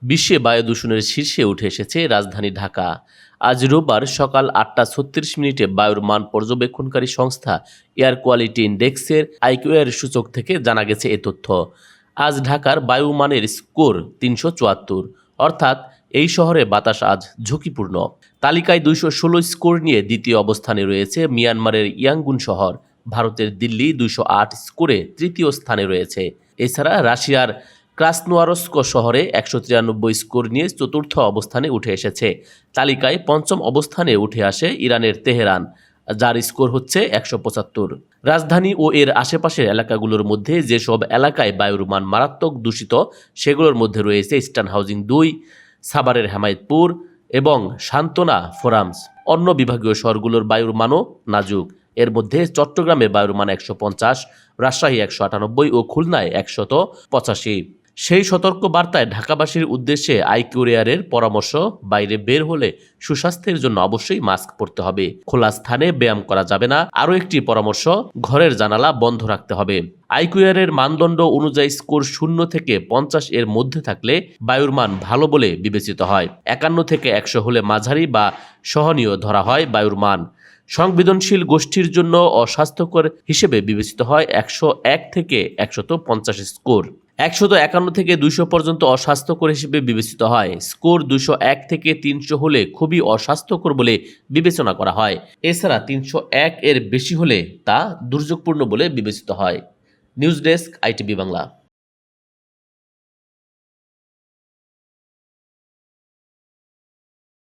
বিশ্বে বায়ু দূষণের শীর্ষে উঠে এসেছে রাজধানী ঢাকা। আজ রোববার সকাল ৮টা ৩৬ বায়ুর মান পর্যবেক্ষণকারী সংস্থা এয়ার কোয়ালিটি ইন্ডেক্সের আইকিউআর সূচক থেকে জানা গেছে এ তথ্য। আজ ঢাকার বায়ু মানের স্কোর ৩৭৪, অর্থাৎ এই শহরে বাতাস আজ ঝুঁকিপূর্ণ। তালিকায় ২১৬ স্কোর নিয়ে দ্বিতীয় অবস্থানে রয়েছে মিয়ানমারের ইয়াঙ্গুন শহর। ভারতের দিল্লি ২০৮ স্কোরে তৃতীয় স্থানে রয়েছে। এছাড়া রাশিয়ার ক্রাসনোয়ারস্ক শহরে ১৯৩ স্কোর নিয়ে চতুর্থ অবস্থানে উঠে এসেছে। তালিকায় পঞ্চম অবস্থানে উঠে আসে ইরানের তেহরান, যার স্কোর হচ্ছে ১৭৫। রাজধানী ও এর আশেপাশের এলাকাগুলোর মধ্যে যেসব এলাকায় বায়ুর মান মারাত্মক দূষিত সেগুলোর মধ্যে রয়েছে ইস্টার্ন হাউজিং ২, সাভারের হেমায়েতপুর এবং সান্ত্বনা ফোরামস। অন্য বিভাগীয় শহরগুলোর বায়ুর মানও নাজুক। এর মধ্যে চট্টগ্রামে বায়ুর মান ১৫০, রাজশাহী ১৯৮ ও খুলনায় ১৮৫। সেই সতর্ক বার্তায় ঢাকাবাসীর উদ্দেশ্যে আইকিউআরের পরামর্শ, বাইরে বের হলে সুস্বাস্থ্যের জন্য অবশ্যই মাস্ক পরতে হবে, খোলা স্থানে ব্যায়াম করা যাবে না। আরও একটি পরামর্শ, ঘরের জানালা বন্ধ রাখতে হবে। আইকিউআরের মানদণ্ড অনুযায়ী স্কোর ০ থেকে ৫০ এর মধ্যে থাকলে বায়ুর মান ভালো বলে বিবেচিত হয়। ৫১ থেকে ১০০ হলে মাঝারি বা সহনীয় ধরা হয় বায়ুর মান। সংবেদনশীল গোষ্ঠীর জন্য অস্বাস্থ্যকর হিসেবে বিবেচিত হয় ১০১ থেকে ১৫০ স্কোর। ১৫১ থেকে ২০০ পর্যন্ত অস্বাস্থ্যকর হিসেবে বিবেচিত হয়। স্কোর ২০১ থেকে ৩০০ হলে খুবই অস্বাস্থ্যকর বলে বিবেচনা করা হয়। এছাড়া ৩০১ এর বেশি হলে তা দুর্যোগপূর্ণ বলে বিবেচিত হয়। News desk, ITV Bangla.